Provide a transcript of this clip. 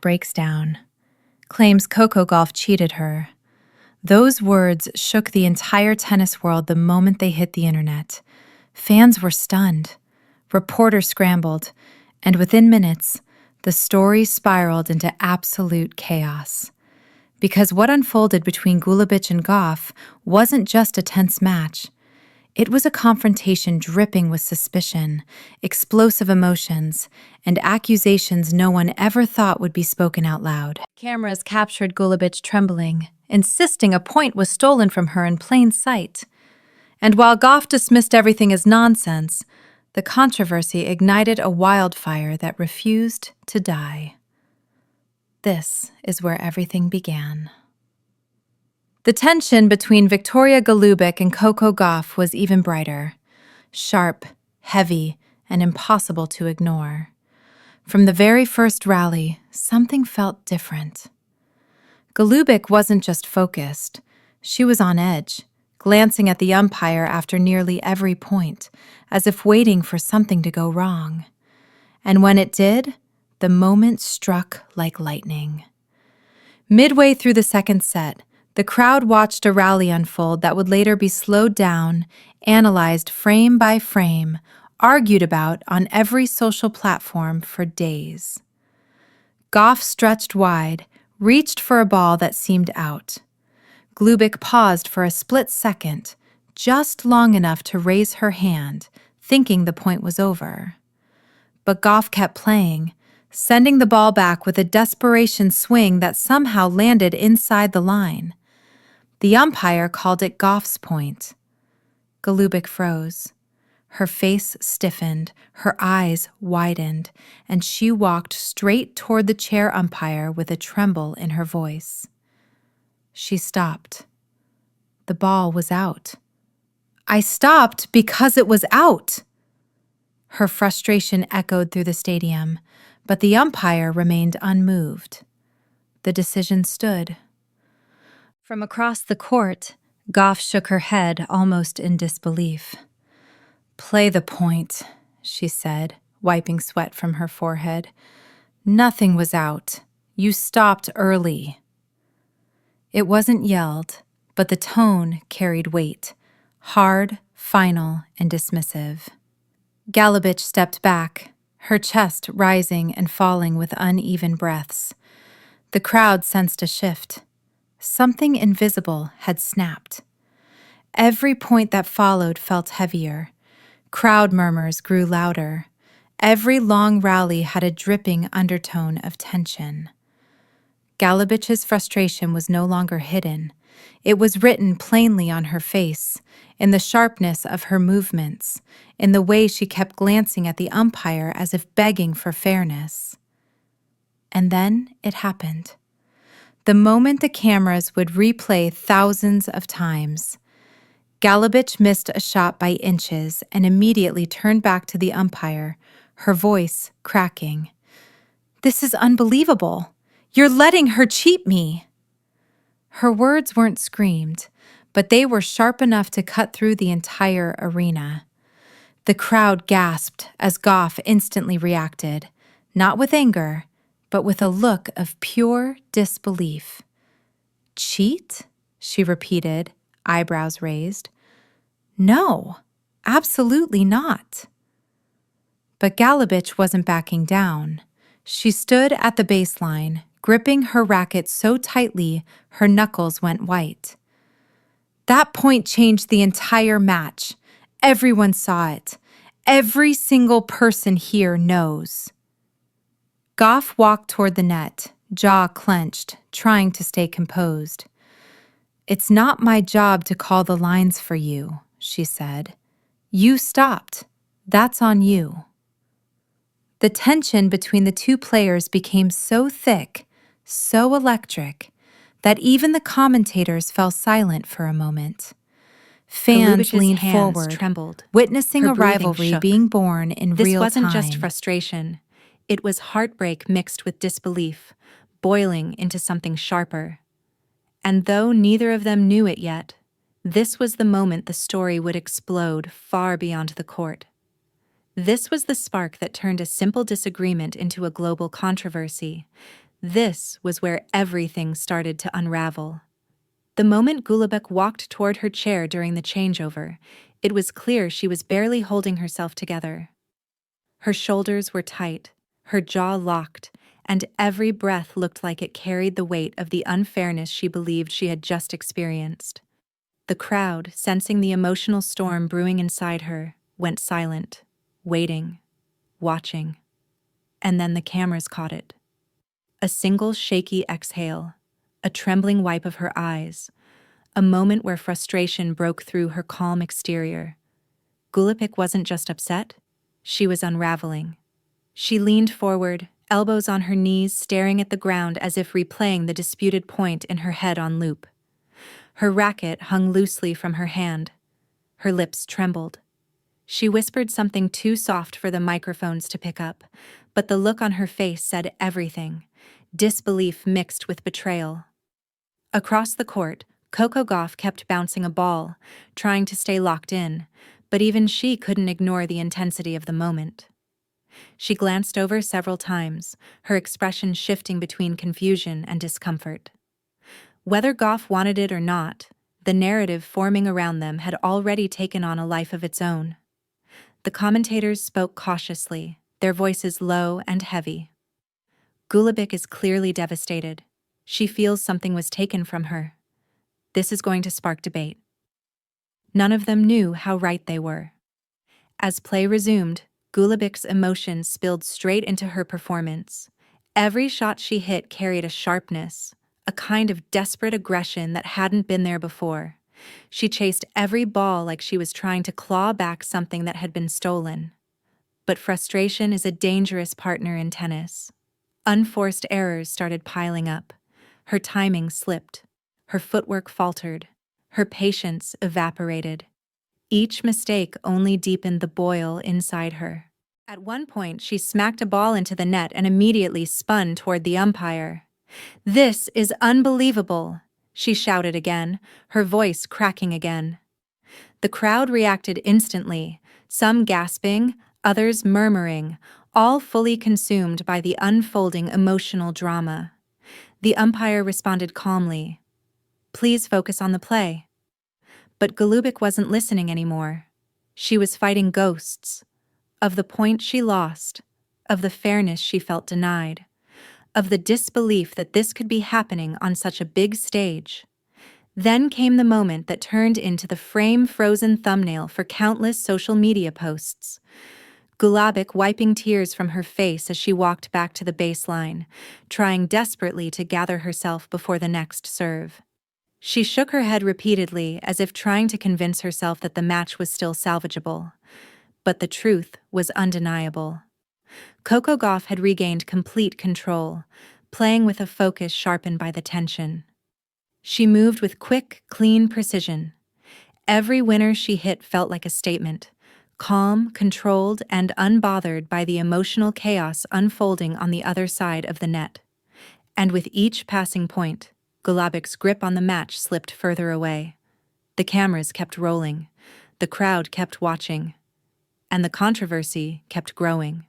breaks down, claims Coco Gauff cheated her. Those words shook the entire tennis world the moment they hit the internet. Fans were stunned. Reporters scrambled, and within minutes, the story spiraled into absolute chaos. Because what unfolded between Goulubic and Gauff wasn't just a tense match. It was a confrontation dripping with suspicion, explosive emotions, and accusations no one ever thought would be spoken out loud. Cameras captured Golubic trembling, insisting a point was stolen from her in plain sight. And while Gauff dismissed everything as nonsense, the controversy ignited a wildfire that refused to die. This is where everything began. The tension between Viktorija Golubic and Coco Gauff was even brighter, sharp, heavy, and impossible to ignore. From the very first rally, something felt different. Golubic wasn't just focused, she was on edge, glancing at the umpire after nearly every point, as if waiting for something to go wrong. And when it did, the moment struck like lightning. Midway through the second set, the crowd watched a rally unfold that would later be slowed down, analyzed frame by frame, argued about on every social platform for days. Gauff stretched wide, reached for a ball that seemed out. Golubic paused for a split second, just long enough to raise her hand, thinking the point was over. But Gauff kept playing, sending the ball back with a desperation swing that somehow landed inside the line. The umpire called it Gauff's point. Golubic froze. Her face stiffened, her eyes widened, and she walked straight toward the chair umpire with a tremble in her voice. She stopped. The ball was out. I stopped because it was out. Her frustration echoed through the stadium, but the umpire remained unmoved. The decision stood. From across the court, Gauff shook her head almost in disbelief. Play the point, she said, wiping sweat from her forehead. Nothing was out. You stopped early. It wasn't yelled, but the tone carried weight, hard, final, and dismissive. Goulubic stepped back, her chest rising and falling with uneven breaths. The crowd sensed a shift. Something invisible had snapped. Every point that followed felt heavier. Crowd murmurs grew louder. Every long rally had a dripping undertone of tension. Goulubic's frustration was no longer hidden. It was written plainly on her face, in the sharpness of her movements, in the way she kept glancing at the umpire as if begging for fairness. And then it happened. The moment the cameras would replay thousands of times. Golubic missed a shot by inches and immediately turned back to the umpire, her voice cracking. This is unbelievable. You're letting her cheat me. Her words weren't screamed, but they were sharp enough to cut through the entire arena. The crowd gasped as Gauff instantly reacted, not with anger, but with a look of pure disbelief. Cheat? She repeated, eyebrows raised. No, absolutely not. But Goulubic wasn't backing down. She stood at the baseline, gripping her racket so tightly her knuckles went white. That point changed the entire match. Everyone saw it. Every single person here knows. Gauff walked toward the net, jaw clenched, trying to stay composed. It's not my job to call the lines for you, she said. You stopped. That's on you. The tension between the two players became so thick, so electric, that even the commentators fell silent for a moment. Fans leaned forward, trembled. witnessing Her a breathing rivalry shook. being born in real time. This wasn't just frustration. It was heartbreak mixed with disbelief, boiling into something sharper. And though neither of them knew it yet, this was the moment the story would explode far beyond the court. This was the spark that turned a simple disagreement into a global controversy. This was where everything started to unravel. The moment Goulubic walked toward her chair during the changeover, it was clear she was barely holding herself together. Her shoulders were tight, her jaw locked, and every breath looked like it carried the weight of the unfairness she believed she had just experienced. The crowd, sensing the emotional storm brewing inside her, went silent, waiting, watching. And then the cameras caught it. A single shaky exhale, a trembling wipe of her eyes, a moment where frustration broke through her calm exterior. Goulubic wasn't just upset, she was unraveling. She leaned forward, elbows on her knees, staring at the ground as if replaying the disputed point in her head on loop. Her racket hung loosely from her hand. Her lips trembled. She whispered something too soft for the microphones to pick up, but the look on her face said everything, disbelief mixed with betrayal. Across the court, Coco Gauff kept bouncing a ball, trying to stay locked in, but even she couldn't ignore the intensity of the moment. She glanced over several times, her expression shifting between confusion and discomfort. Whether Gauff wanted it or not, the narrative forming around them had already taken on a life of its own. The commentators spoke cautiously, their voices low and heavy. Goulubic is clearly devastated. She feels something was taken from her. This is going to spark debate. None of them knew how right they were. As play resumed, Goulubic's emotions spilled straight into her performance. Every shot she hit carried a sharpness, a kind of desperate aggression that hadn't been there before. She chased every ball like she was trying to claw back something that had been stolen. But frustration is a dangerous partner in tennis. Unforced errors started piling up. Her timing slipped. Her footwork faltered. Her patience evaporated. Each mistake only deepened the boil inside her. At one point, she smacked a ball into the net and immediately spun toward the umpire. "This is unbelievable," she shouted again, her voice cracking again. The crowd reacted instantly, some gasping, others murmuring, all fully consumed by the unfolding emotional drama. The umpire responded calmly, "Please focus on the play." But Golubic wasn't listening anymore. She was fighting ghosts. Of the point she lost, of the fairness she felt denied, of the disbelief that this could be happening on such a big stage. Then came the moment that turned into the frame-frozen thumbnail for countless social media posts. Goulubic wiping tears from her face as she walked back to the baseline, trying desperately to gather herself before the next serve. She shook her head repeatedly as if trying to convince herself that the match was still salvageable. But the truth was undeniable. Coco Gauff had regained complete control, playing with a focus sharpened by the tension. She moved with quick, clean precision. Every winner she hit felt like a statement, calm, controlled, and unbothered by the emotional chaos unfolding on the other side of the net. And with each passing point, Goulubic's grip on the match slipped further away. The cameras kept rolling, the crowd kept watching, and the controversy kept growing.